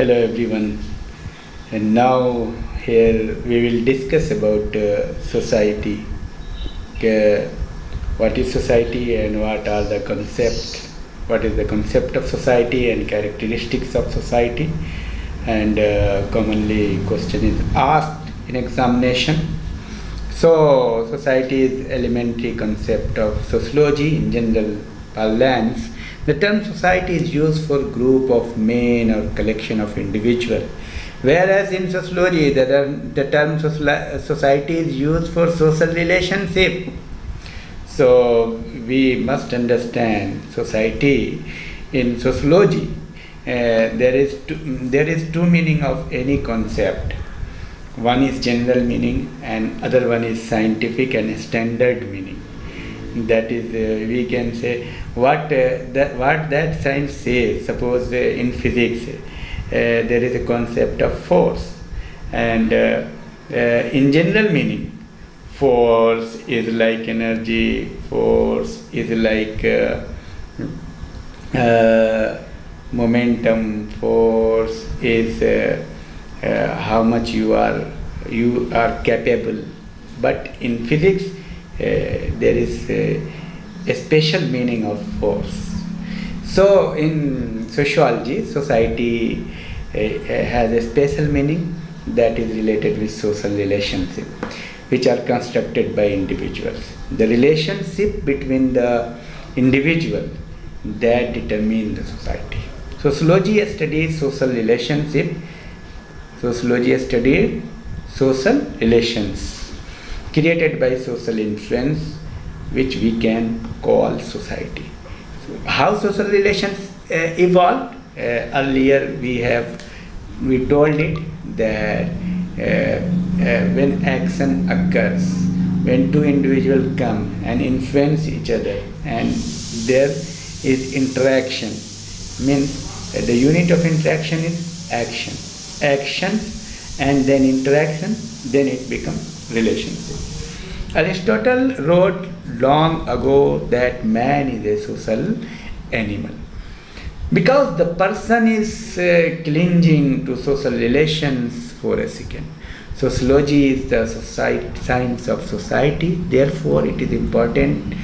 Hello everyone, and now here we will discuss about society. What is society and what are the concepts? What is the concept of society and characteristics of society? And commonly question is asked in examination. So society is elementary concept of sociology in general parlance. The term society is used for group of men or collection of individuals, whereas in sociology the term society is used for social relationship. So we must understand society in sociology. There is two meaning of any concept. One is general meaning and other one is scientific and standard meaning. That is, we can say what that science says. Suppose in physics there is a concept of force, and in general meaning, force is like energy, force is like momentum, force is how much you are capable. But in physics there is a special meaning of force. So in sociology, society has a special meaning that is related with social relationships, which are constructed by individuals. The relationship between the individual that determine the society. Sociology studies social relationship. Sociology studies social relations created by social influence, which we can call society. So how social relations evolved? Earlier we told it that when action occurs, when two individuals come and influence each other, and there is interaction, means the unit of interaction is action, and then interaction, then it becomes relationship. Aristotle wrote long ago that man is a social animal. Because the person is clinging to social relations for a second. Sociology is the science of society. Therefore, it is important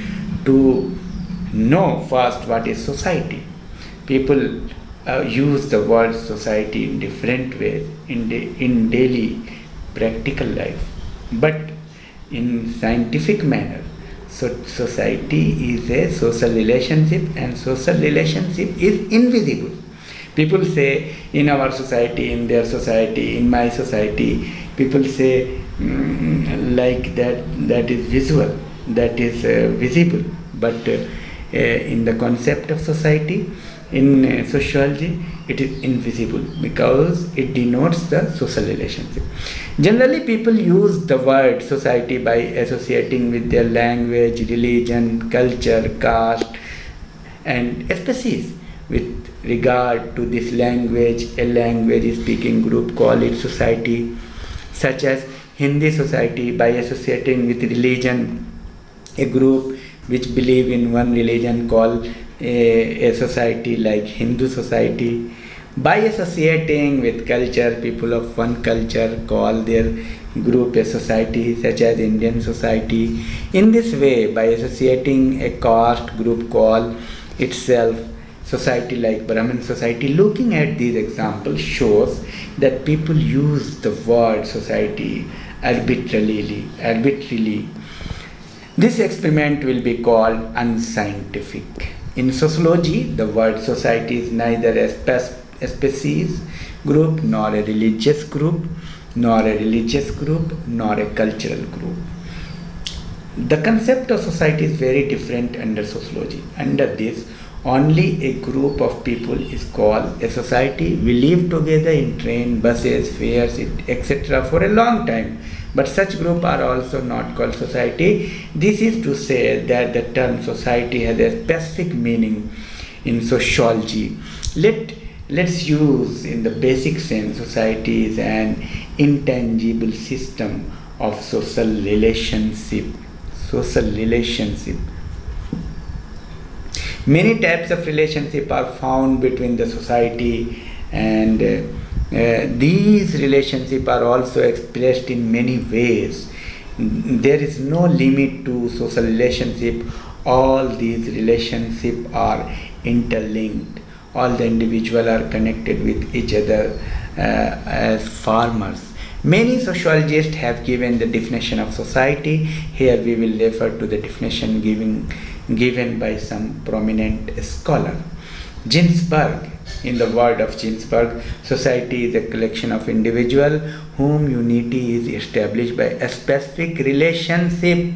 to know first what is society. People use the word society in different ways in daily practical life, but in scientific manner, so society is a social relationship, and social relationship is invisible. People say in our society, in their society, in my society, people say like that is visual, that is visible, but in the concept of society, in sociology, it is invisible because it denotes the social relationship. Generally, people use the word society by associating with their language, religion, culture, caste, and species. With regard to this language, a language speaking group call it society, such as Hindi society. By associating with religion, a group which believe in one religion call a society like Hindu society. By associating with culture, people of one culture call their group a society, such as Indian society. In this way, by associating a caste group call itself society like Brahmin society. Looking at these examples shows that people use the word society arbitrarily. This experiment will be called unscientific. In sociology, the word society is neither a species group, nor a religious group, nor a cultural group. The concept of society is very different under sociology. Under this, only a group of people is called a society. We live together in train, buses, fairs, etc. for a long time. But such groups are also not called society. This is to say that the term society has a specific meaning in sociology. Let's use in the basic sense society is an intangible system of social relationship. Many types of relationship are found between the society and These relationships are also expressed in many ways. There is no limit to social relationship. All these relationships are interlinked. All the individuals are connected with each other as farmers. Many sociologists have given the definition of society. Here we will refer to the definition given by some prominent scholar. Ginsberg, in the word of Ginsberg, society is a collection of individuals whom unity is established by a specific relationship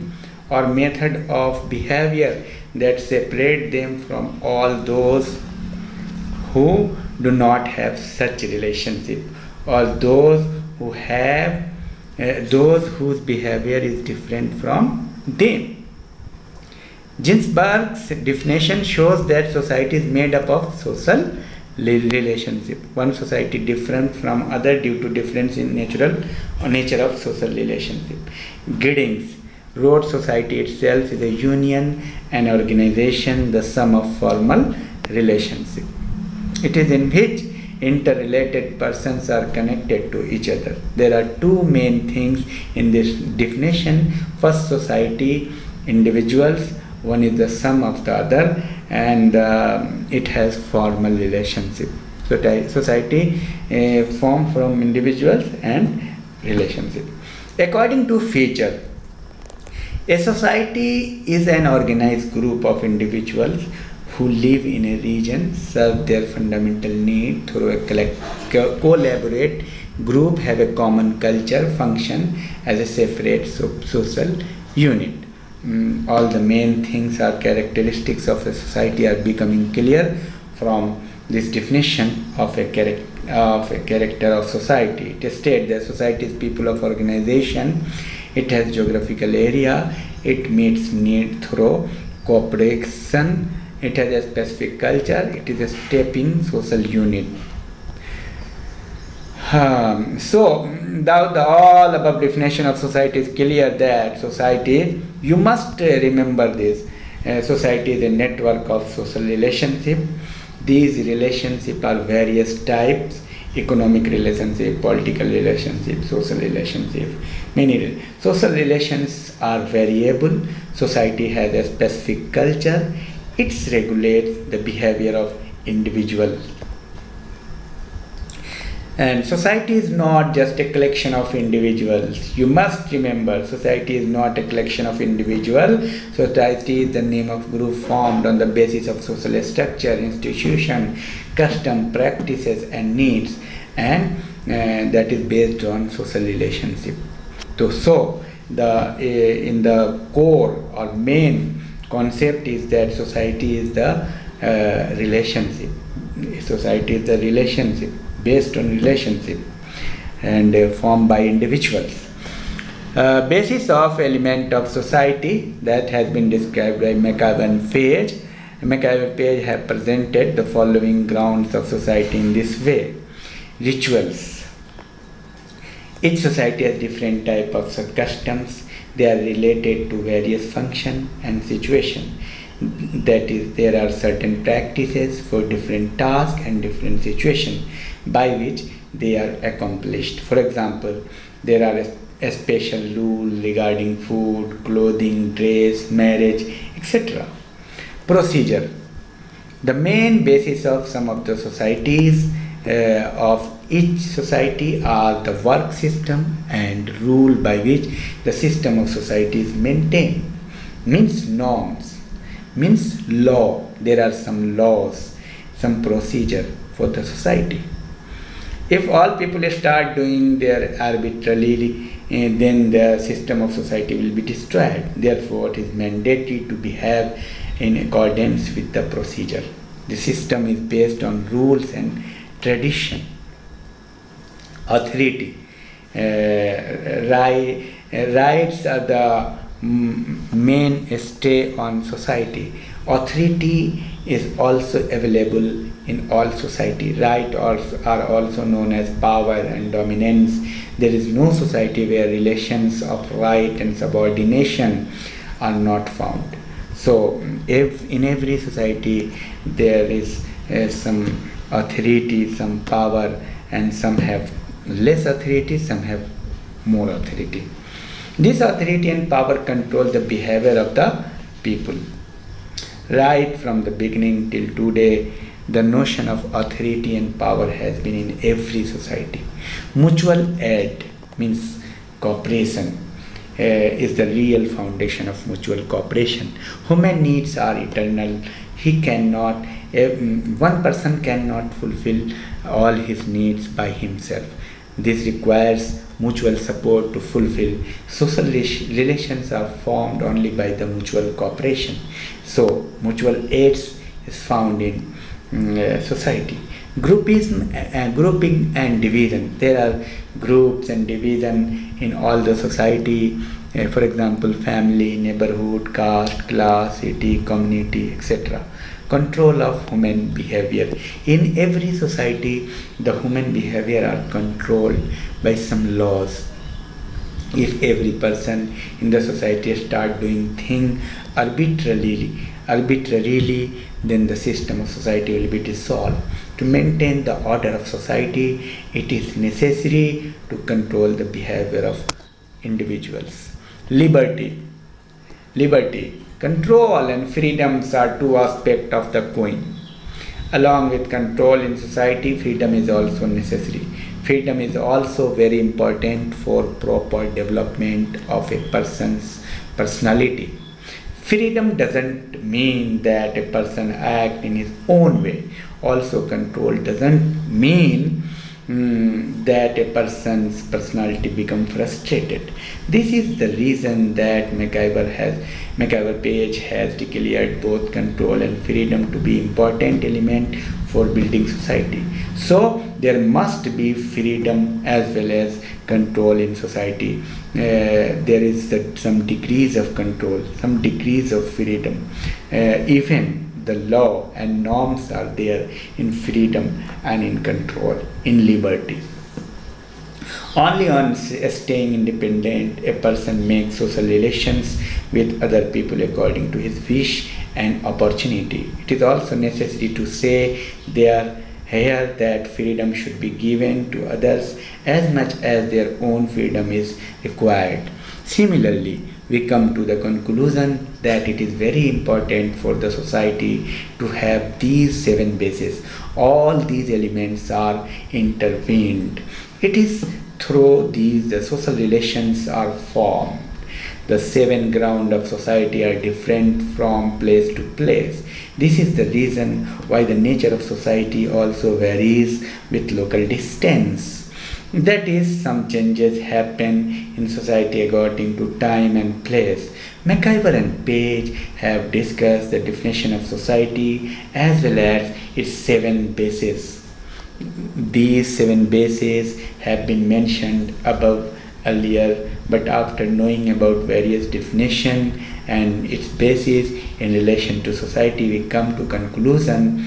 or method of behavior that separate them from all those who do not have such relationship, or those who have those whose behavior is different from them. Ginsberg's definition shows that society is made up of social relationship. One society different from other due to difference in nature of social relationship. Giddings wrote society itself is a union, an organization, the sum of formal relationship. It is in which interrelated persons are connected to each other. There are two main things in this definition. First, society, individuals. One is the sum of the other, and it has formal relationship. So society formed from individuals and relationship. According to Feature, a society is an organized group of individuals who live in a region, serve their fundamental need through a collaborate group, have a common culture, function as a separate social unit. All the main things or characteristics of a society are becoming clear from this definition of a character of society. It states that society is people of organization. It has geographical area. It meets need through cooperation. It has a specific culture. It is a stepping social unit. So the all above definition of society is clear that society, you must remember this, society is a network of social relationship. These relationships are various types: economic relationship, political relationship, social relationship. Many social relations are variable. Society has a specific culture. It regulates the behavior of individuals. And society is not just a collection of individuals. You must remember, society is not a collection of individuals. Society is the name of group formed on the basis of social structure, institution, custom, practices and needs, and that is based on social relationship. So in the core or main concept is that society is the relationship. Society is the relationship, based on relationship, and formed by individuals. Basis of element of society that has been described by McCabe and Page. McCabe and Page have presented the following grounds of society in this way. Rituals. Each society has different type of customs. They are related to various function and situation. That is, there are certain practices for different tasks and different situations by which they are accomplished. For example, there are a special rule regarding food, clothing, dress, marriage, etc. Procedure. The main basis of some of the societies of each society are the work system and rule by which the system of society is maintained. Means norms, means law. There are some laws, some procedure for the society. If all people start doing their arbitrarily, then the system of society will be destroyed. Therefore, it is mandatory to behave in accordance with the procedure. The system is based on rules and tradition. Authority. Rights are the mainstay on society. Authority is also available in all society. Rights are also known as power and dominance. There is no society where relations of right and subordination are not found. So, if in every society there is some authority, some power and some have less authority, some have more authority. This authority and power control the behavior of the people. Right from the beginning till today, the notion of authority and power has been in every society. Mutual aid means cooperation is the real foundation of mutual cooperation. Human needs are eternal. One person cannot fulfill all his needs by himself. This requires mutual support to fulfill. Social relations are formed only by the mutual cooperation. So, mutual aids is found in society. Grouping and division. There are groups and division in all the society. For example, family, neighborhood, caste, class, city, community, etc. Control of human behavior. In every society, the human behavior are controlled by some laws. If every person in the society start doing things arbitrarily, then the system of society will be dissolved. To maintain the order of society, it is necessary to control the behavior of individuals. Liberty. Control and freedoms are two aspects of the coin. Along with control in society, freedom is also necessary. Freedom is also very important for proper development of a person's personality. Freedom doesn't mean that a person acts in his own way. Also, control doesn't mean that a person's personality becomes frustrated. This is the reason that McIver Page has declared both control and freedom to be important element for building society. So there must be freedom as well as control in society. There is some degrees of control, some degrees of freedom. Even the law and norms are there in freedom and in control, in liberty. Only on staying independent, a person makes social relations with other people according to his wish and opportunity. It is also necessary to say here that freedom should be given to others as much as their own freedom is required. Similarly, we come to the conclusion that it is very important for the society to have these 7 bases. All these elements are intervened. It is through these the social relations are formed. The 7 grounds of society are different from place to place. This is the reason why the nature of society also varies with local distance. That is, some changes happen in society according to time and place. McIver and Page have discussed the definition of society as well as its 7 bases. These 7 bases have been mentioned above earlier, but after knowing about various definitions and its basis in relation to society, we come to conclusion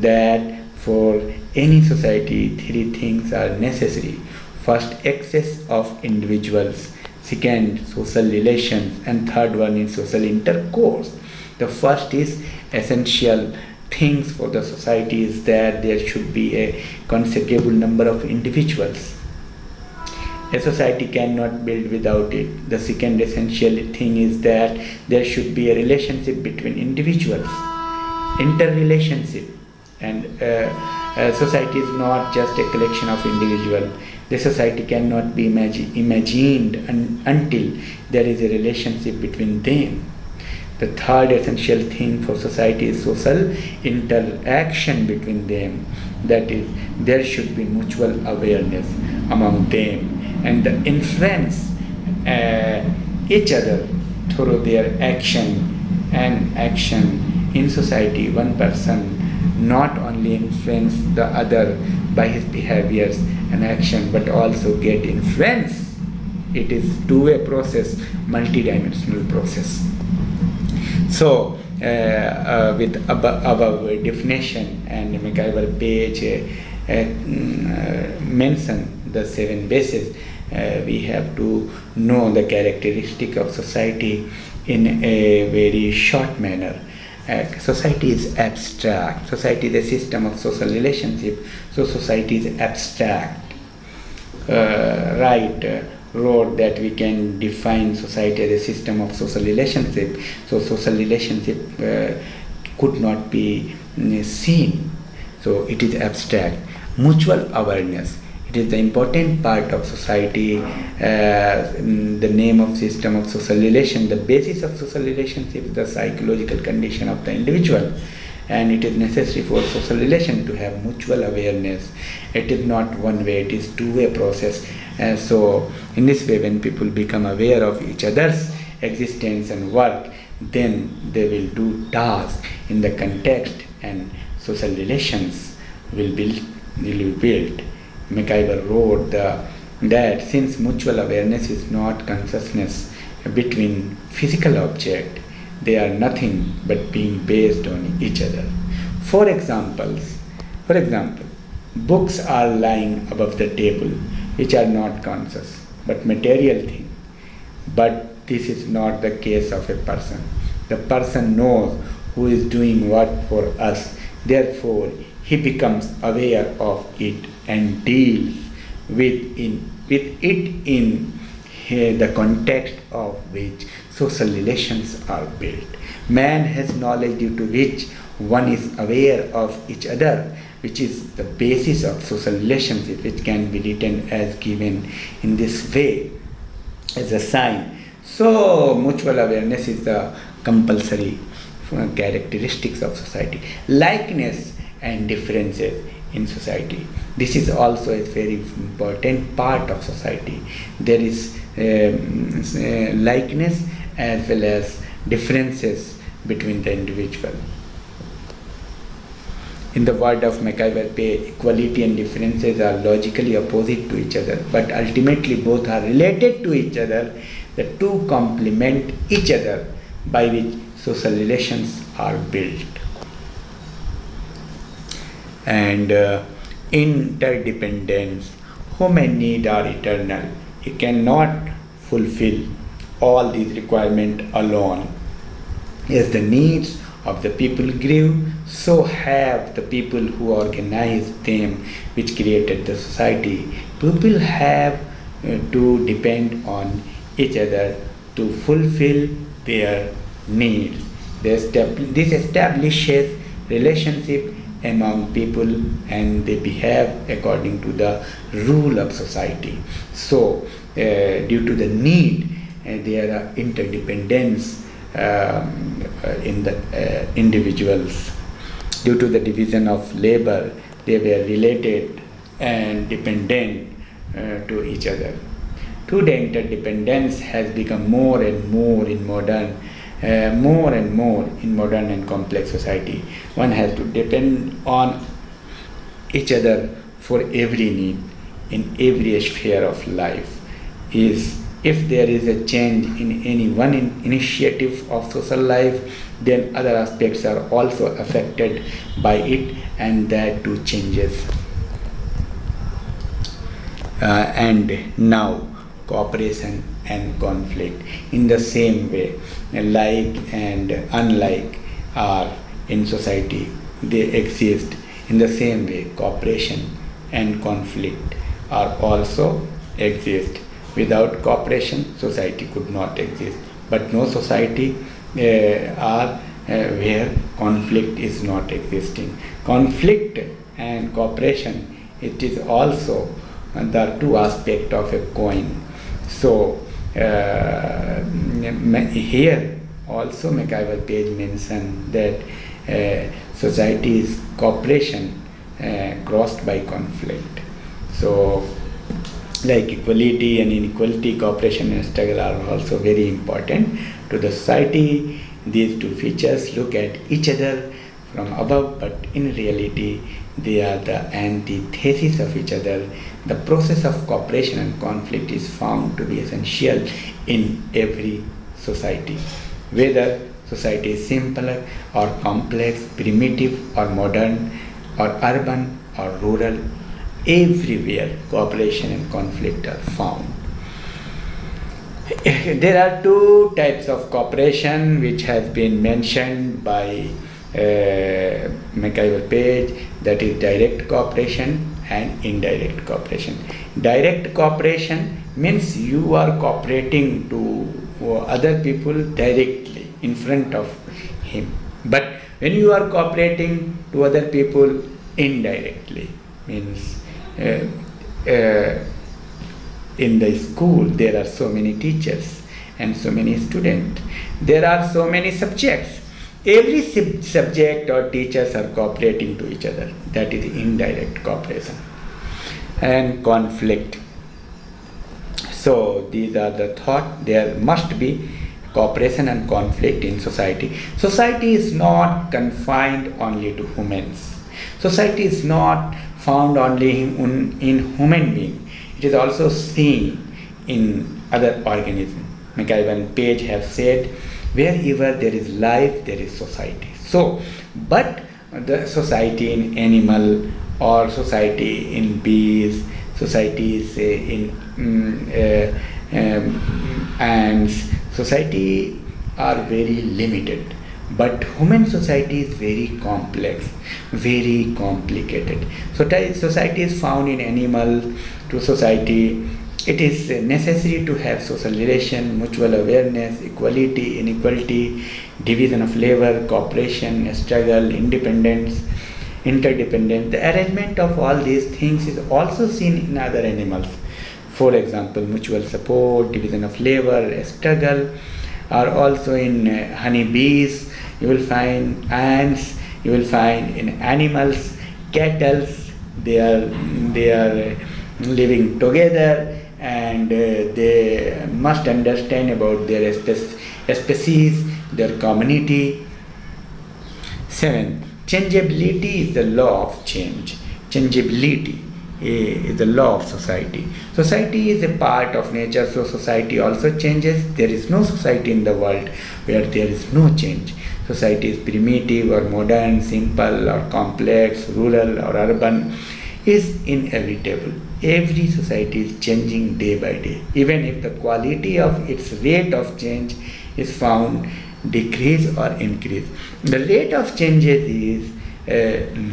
that for any society, 3 things are necessary. First, access of individuals. Second, social relations. And third one is social intercourse. The first is essential things for the society is that there should be a considerable number of individuals. A society cannot build without it. The second essential thing is that there should be a relationship between individuals, interrelationship. And society is not just a collection of individuals. The society cannot be imagined until there is a relationship between them. The third essential thing for society is social interaction between them. That is, there should be mutual awareness among them and the influence each other through their action and action in society. One person not only influence the other by his behaviors and action, but also get influence. It is two-way process, multidimensional process. So, with above definition and McIver Page mention the 7 bases, we have to know the characteristic of society in a very short manner. Society is abstract. Society is a system of social relationship. So society is abstract. Wrote that we can define society as a system of social relationship. So social relationship could not be seen. So it is abstract. Mutual awareness. It is the important part of society. The name of system of social relation. The basis of social relationship is the psychological condition of the individual, and it is necessary for social relation to have mutual awareness. It is not one way; it is two-way process. So in this way, when people become aware of each other's existence and work, then they will do tasks in the context, and social relations will be built. McIver wrote that since mutual awareness is not consciousness between physical objects, they are nothing but being based on each other. For example, books are lying above the table, which are not conscious but material things. But this is not the case of a person. The person knows who is doing what for us. Therefore, he becomes aware of it and deals with it in the context of which social relations are built. Man has knowledge due to which one is aware of each other, which is the basis of social relationship, which can be written as given in this way as a sign. So mutual awareness is the compulsory characteristics of society. Likeness and differences in society. This is also a very important part of society. There is likeness as well as differences between the individual. In the word of McIver, equality and differences are logically opposite to each other, but ultimately both are related to each other. The two complement each other, by which social relations are built. And interdependence. Human needs are eternal. He cannot fulfill all these requirements alone. As the needs of the people grew, so have the people who organized them, which created the society. People have to depend on each other to fulfill their needs. This establishes relationship among people, and they behave according to the rule of society. So due to the need, there are interdependence in the individuals. Due to the division of labor, they were related and dependent to each other. Today, interdependence has become more and more in modern and complex society. One has to depend on each other for every need in every sphere of life. If there is a change in any one initiative of social life, then other aspects are also affected by it, and that too changes. And now, cooperation and conflict. In the same way, like and unlike are in society, they exist. In the same way, cooperation and conflict are also exist. Without cooperation, society could not exist. But no society where conflict is not existing. Conflict and cooperation, it is also the two aspects of a coin. So here also McIver Page mentioned that society's cooperation crossed by conflict. So like equality and inequality, cooperation and struggle are also very important to the society. These two features look at each other from above, but in reality they are the antithesis of each other. The process of cooperation and conflict is found to be essential in every society. Whether society is simpler or complex, primitive or modern, or urban or rural, everywhere cooperation and conflict are found. There are two types of cooperation which has been mentioned by McIver page, that is direct cooperation and indirect cooperation. Direct cooperation means you are cooperating to other people directly in front of him. But when you are cooperating to other people indirectly, means in the school there are so many teachers and so many students, there are so many subjects. Every subject or teachers are cooperating to each other. That is indirect cooperation. And conflict. So these are the thought. There must be cooperation and conflict in society. Society is not confined only to humans. Society is not found only in human being. It is also seen in other organisms. McIver Page have said, wherever there is life, there is society. So, but the society in animal or society in bees, societies in ants, society are very limited. But human society is very complex, very complicated. So society is found in animal to society. It is necessary to have social relation, mutual awareness, equality, inequality, division of labor, cooperation, struggle, independence, interdependence. The arrangement of all these things is also seen in other animals. For example, mutual support, division of labor, struggle are also in honeybees. You will find ants. You will find in animals, cattle. They are living together. And they must understand about their species, their community. 7. Changeability is the law of change. Changeability is the law of society. Society is a part of nature, so society also changes. There is no society in the world where there is no change. Society is primitive or modern, simple or complex, rural or urban, is inevitable. Every society is changing day by day. Even if the quality of its rate of change is found decrease or increase. The rate of changes is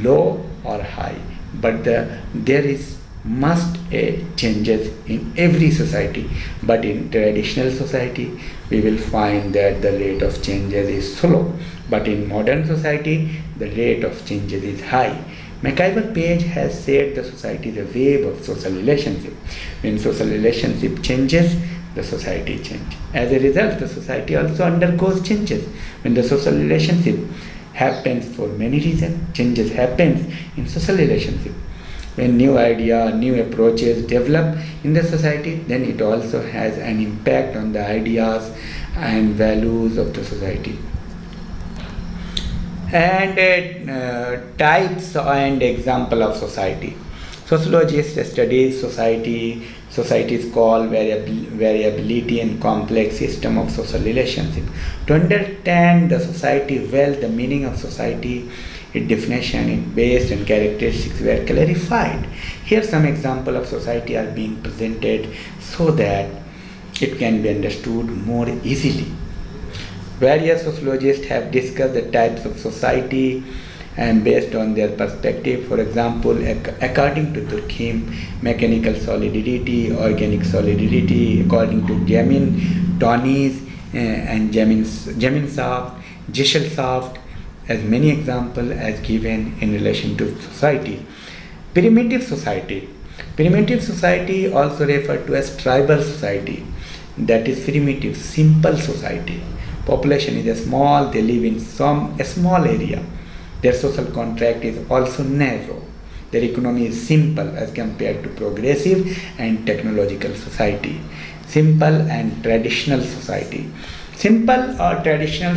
low or high, but there is must changes in every society. But in traditional society, we will find that the rate of changes is slow. But in modern society, the rate of changes is high. McIver Page has said the society is a wave of social relationship. When social relationship changes, the society changes. As a result, the society also undergoes changes. When the social relationship happens for many reasons, changes happens in social relationship. When new idea, new approaches develop in the society, then it also has an impact on the ideas and values of the society. And types and example of society. Sociologists study society. Society is called variability and complex system of social relationship. To understand the society well, the meaning of society, its definition, its base and characteristics were clarified. Here some example of society are being presented so that it can be understood more easily. Various sociologists have discussed the types of society and based on their perspective. For example, according to Durkheim, mechanical solidity, organic solidity, according to Jamin, Tonies and Jaminsoft, Gishelsoft, as many examples as given in relation to society. Primitive society. Primitive society also referred to as tribal society. That is primitive, simple society. Population is small, they live in a small area. Their social contract is also narrow. Their economy is simple as compared to progressive and technological society. Simple and traditional society. Simple or traditional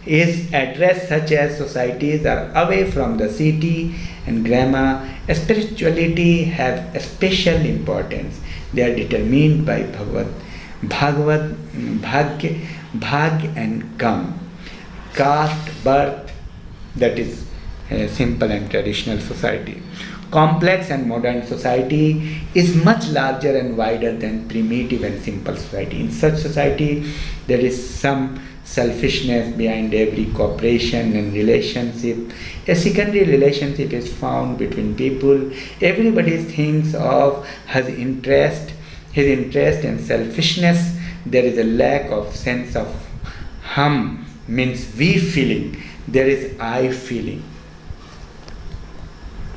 is addressed such as societies are away from the city and grammar. Spirituality have a special importance. They are determined by Bhagavad, Bhag and Kam. Caste, birth, that is a simple and traditional society. Complex and modern society is much larger and wider than primitive and simple society. In such society, there is some selfishness behind every cooperation and relationship. A secondary relationship is found between people. Everybody thinks of his interest and selfishness. There is a lack of sense of hum, means we feeling. There is I feeling.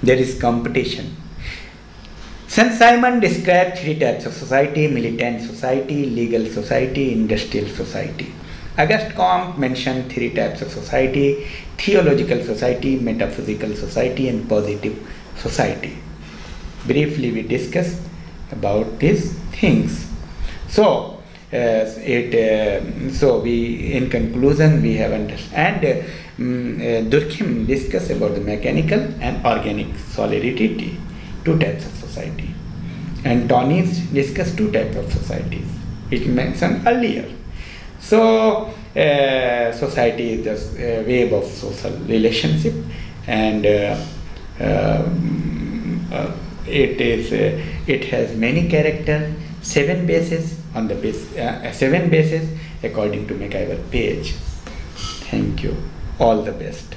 There is competition. Saint-Simon described three types of society: militant society, legal society, industrial society. Auguste Comte mentioned three types of society: theological society, metaphysical society, and positive society. Briefly we discussed about these things. So, in conclusion, we have understood. Durkheim discussed about the mechanical and organic solidity, two types of society. And Tonies discussed two types of societies, which mentioned earlier. So, society is just a web of social relationship, and it has many characters, seven bases according to McIver page. Thank you. All the best.